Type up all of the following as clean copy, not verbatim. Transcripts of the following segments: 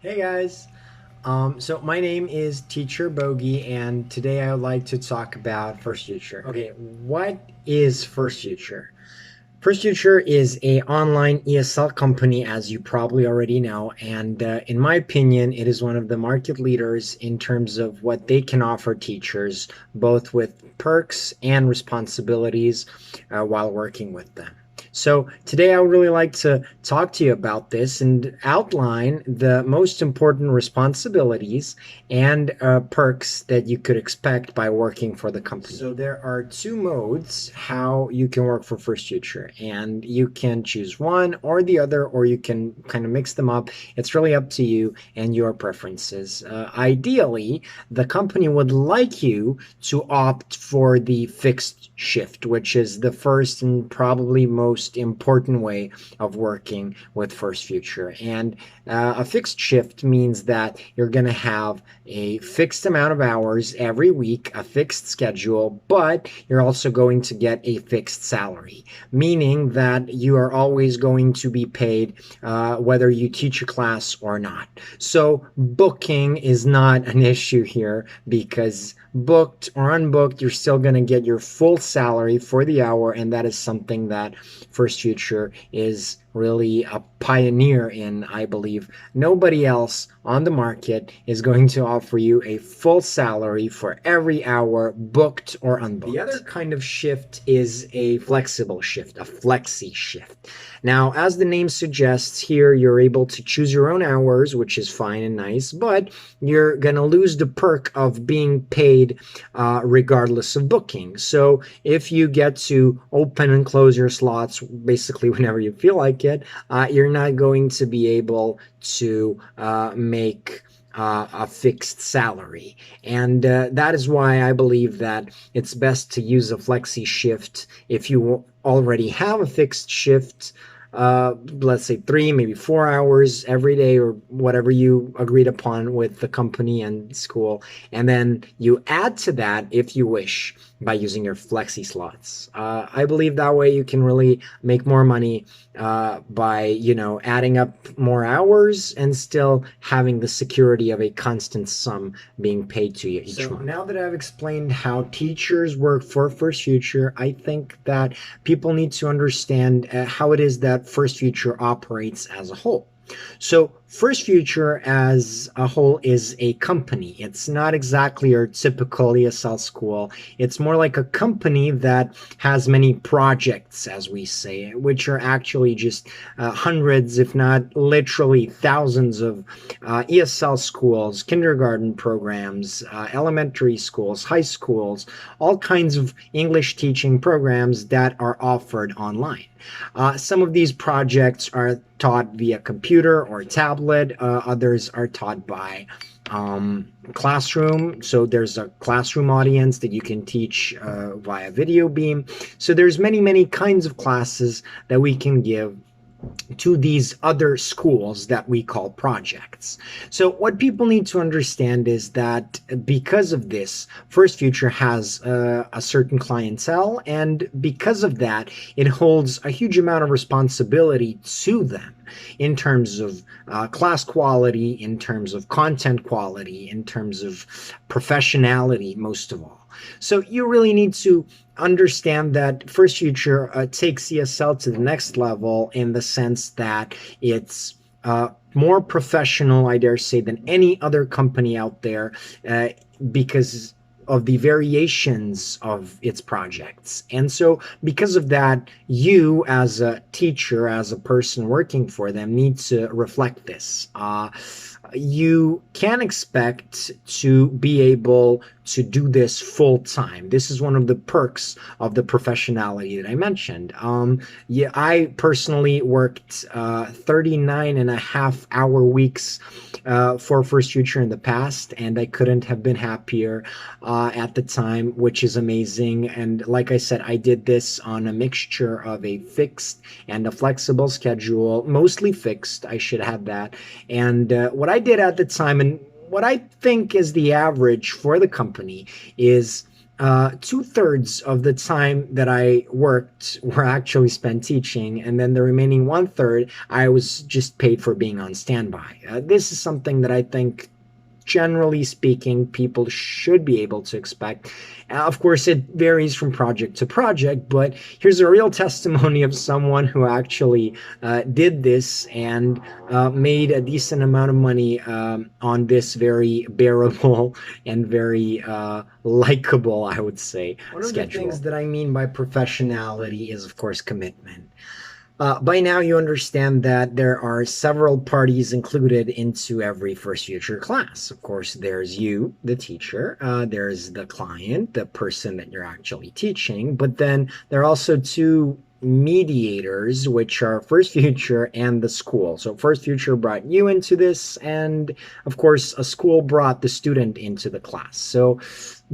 Hey guys, so my name is Teacher Bogey, and today I would like to talk about First Future. Okay, what is First Future? First Future is a online ESL company, as you probably already know, and in my opinion, it is one of the market leaders in terms of what they can offer teachers, both with perks and responsibilities while working with them. So today I would really like to talk to you about this and outline the most important responsibilities and perks that you could expect by working for the company. So there are two modes how you can work for First Future, and you can choose one or the other, or you can kind of mix them up. It's really up to you and your preferences. Ideally, the company would like you to opt for the fixed shift, which is the first and probably most important way of working with First Future. And a fixed shift means that you're going to have a fixed amount of hours every week, a fixed schedule, but you're also going to get a fixed salary, meaning that you are always going to be paid whether you teach a class or not. So booking is not an issue here because booked or unbooked, you're still going to get your full salary for the hour, and that is something that First Future is really a pioneer in, I believe. Nobody else on the market is going to offer you a full salary for every hour, booked or unbooked. The other kind of shift is a flexible shift, a flexi shift. Now, as the name suggests, here you're able to choose your own hours, which is fine and nice, but you're going to lose the perk of being paid regardless of booking. So if you get to open and close your slots basically whenever you feel like it, you're not going to be able to make a fixed salary. And that is why I believe that it's best to use a flexi shift if you already have a fixed shift. Let's say 3, maybe 4 hours every day, or whatever you agreed upon with the company and school. And then you add to that if you wish by using your flexi slots. I believe that way you can really make more money by, adding up more hours and still having the security of a constant sum being paid to you each month. Now that I've explained how teachers work for First Future, I think that people need to understand how it is that First Future operates as a whole. So First Future as a whole is a company. It's not exactly your typical ESL school. It's more like a company that has many projects, as we say, which are actually just hundreds, if not literally thousands of ESL schools, kindergarten programs, elementary schools, high schools, all kinds of English teaching programs that are offered online. Some of these projects are taught via computer or tablet. Others are taught by classroom. So there's a classroom audience that you can teach via video beam. So there's many kinds of classes that we can give to these other schools that we call projects. So what people need to understand is that because of this, First Future has a certain clientele, and because of that, it holds a huge amount of responsibility to them in terms of class quality, in terms of content quality, in terms of professionality, most of all. So you really need to understand that First Future takes ESL to the next level in the sense that it's more professional, I dare say, than any other company out there because of the variations of its projects. And so because of that, you as a teacher, as a person working for them, need to reflect this. You can expect to be able to do this full time. This is one of the perks of the professionality that I mentioned. Yeah, I personally worked 39.5-hour weeks for First Future in the past, and I couldn't have been happier at the time, which is amazing. And like I said, I did this on a mixture of a fixed and a flexible schedule, mostly fixed. I should have that. And what I did at the time, and what I think is the average for the company, is two-thirds of the time that I worked were actually spent teaching, and then the remaining one-third I was just paid for being on standby. This is something that I think, generally speaking, people should be able to expect. Of course, it varies from project to project, but here's a real testimony of someone who actually did this and made a decent amount of money on this very bearable and very likable, I would say, one of schedule. The things that I mean by professionality is, of course, commitment. By now, you understand that there are several parties included into every First Future class. Of course, there's you, the teacher, there's the client, the person that you're actually teaching, but then there are also two mediators, which are First Future and the school. So First Future brought you into this, and of course, a school brought the student into the class. So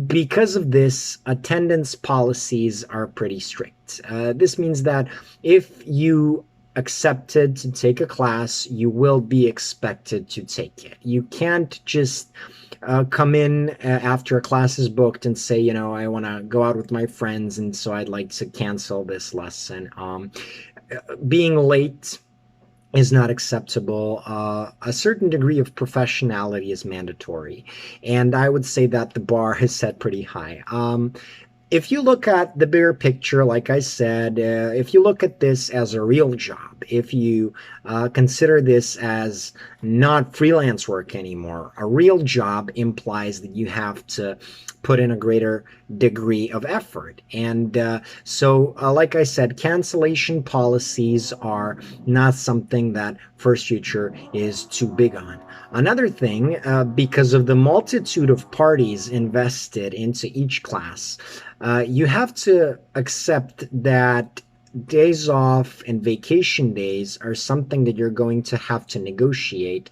because of this, attendance policies are pretty strict. This means that if you accepted to take a class, you will be expected to take it. You can't just come in after a class is booked and say, you know, I want to go out with my friends, and so I'd like to cancel this lesson. Being late is not acceptable. A certain degree of professionality is mandatory. And I would say that the bar is set pretty high. If you look at the bigger picture, like I said, if you look at this as a real job, if you consider this as not freelance work anymore, a real job implies that you have to put in a greater degree of effort. And like I said, cancellation policies are not something that First Future is too big on. Another thing, because of the multitude of parties invested into each class, you have to accept that days off and vacation days are something that you're going to have to negotiate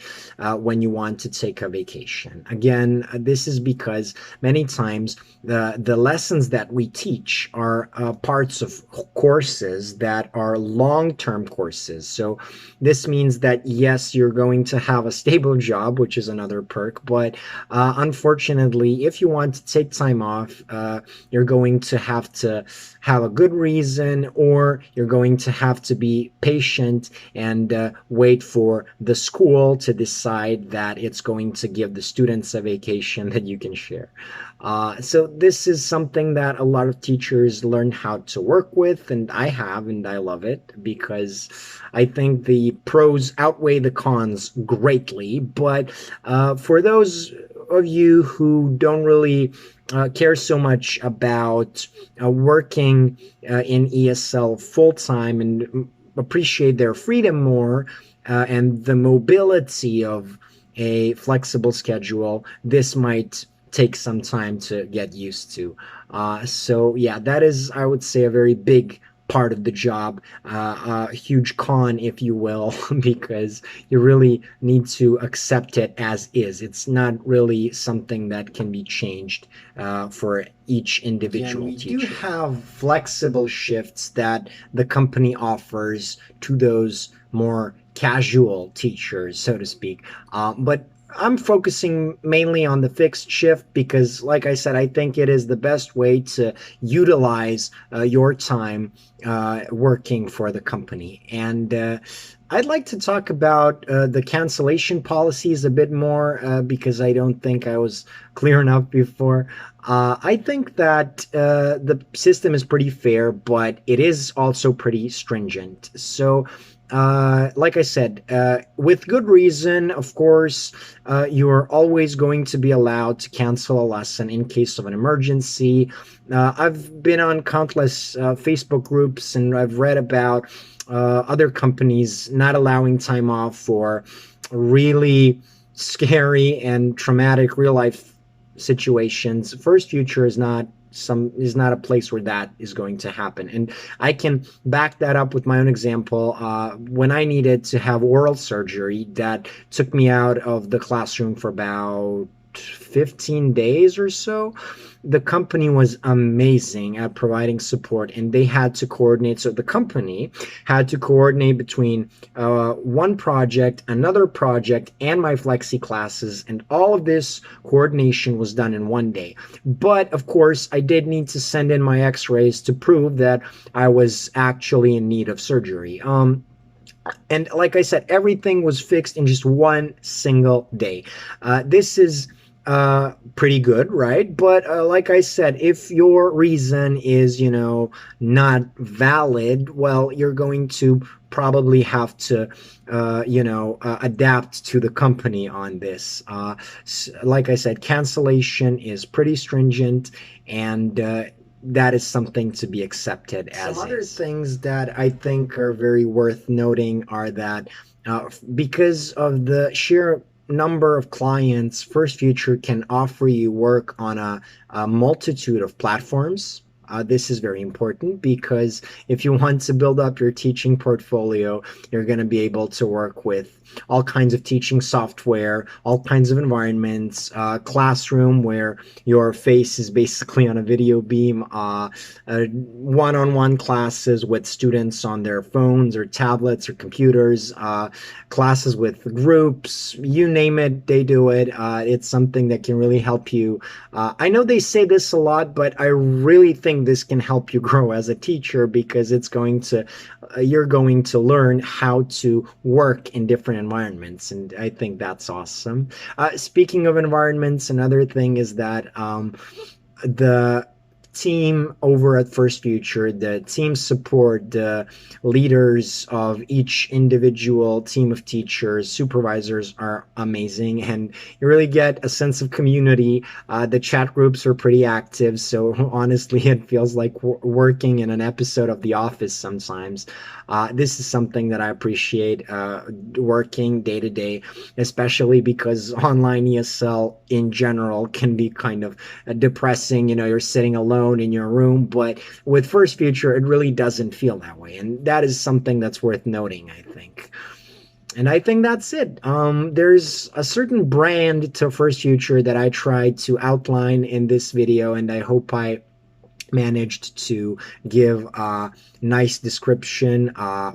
when you want to take a vacation. Again, this is because many times the lessons that we teach are parts of courses that are long-term courses. So this means that yes, you're going to have a stable job, which is another perk, but unfortunately, if you want to take time off, you're going to have a good reason, or you're going to have to be patient and wait for the school to decide that it's going to give the students a vacation that you can share. So this is something that a lot of teachers learn how to work with, and I have, and I love it because I think the pros outweigh the cons greatly. But for those of you who don't really care so much about working in ESL full time and appreciate their freedom more and the mobility of a flexible schedule, this might take some time to get used to. So yeah, that is, I would say, a very big part of the job, a huge con, if you will, because you really need to accept it as is. It's not really something that can be changed for each individual teacher. We do have flexible shifts that the company offers to those more casual teachers, so to speak. But I'm focusing mainly on the fixed shift because, like I said, I think it is the best way to utilize your time working for the company. And I'd like to talk about the cancellation policies a bit more because I don't think I was clear enough before. I think that the system is pretty fair, but it is also pretty stringent. So like I said, with good reason, of course, you're always going to be allowed to cancel a lesson in case of an emergency. I've been on countless Facebook groups, and I've read about other companies not allowing time off for really scary and traumatic real life situations. First Future is not a place where that is going to happen, and I can back that up with my own example. When I needed to have oral surgery, that took me out of the classroom for about 15 days or so. The company was amazing at providing support, and they had to coordinate. So the company had to coordinate between one project, another project, and my flexi classes, and all of this coordination was done in one day. But of course, I did need to send in my x-rays to prove that I was actually in need of surgery. And like I said, everything was fixed in just one single day. This is pretty good, right? But like I said, if your reason is, not valid, well, you're going to probably have to, adapt to the company on this. Like I said, cancellation is pretty stringent, and that is something to be accepted as some other things that I think are very worth noting are that because of the sheer number of clients, First Future can offer you work on a multitude of platforms. This is very important because if you want to build up your teaching portfolio, you're going to be able to work with all kinds of teaching software, all kinds of environments, classroom where your face is basically on a video beam, one-on-one classes with students on their phones or tablets or computers, classes with groups, you name it, they do it. It's something that can really help you. I know they say this a lot, but I really think this can help you grow as a teacher because you're going to learn how to work in different environments, and I think that's awesome. Speaking of environments, another thing is that the team over at First Future, the team support, the leaders of each individual team of teachers, supervisors are amazing, and you really get a sense of community. The chat groups are pretty active, so honestly, it feels like working in an episode of The Office sometimes. This is something that I appreciate working day to day, especially because online ESL in general can be kind of depressing. You're sitting alone in your room, but with First Future, it really doesn't feel that way. And that is something that's worth noting, I think. And I think that's it. There's a certain brand to First Future that I tried to outline in this video, and I hope I managed to give a nice description,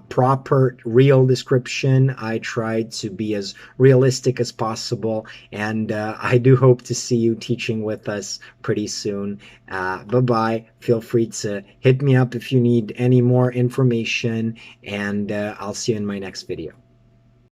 proper, real description. I tried to be as realistic as possible, and I do hope to see you teaching with us pretty soon. Bye-bye. Feel free to hit me up if you need any more information, and I'll see you in my next video.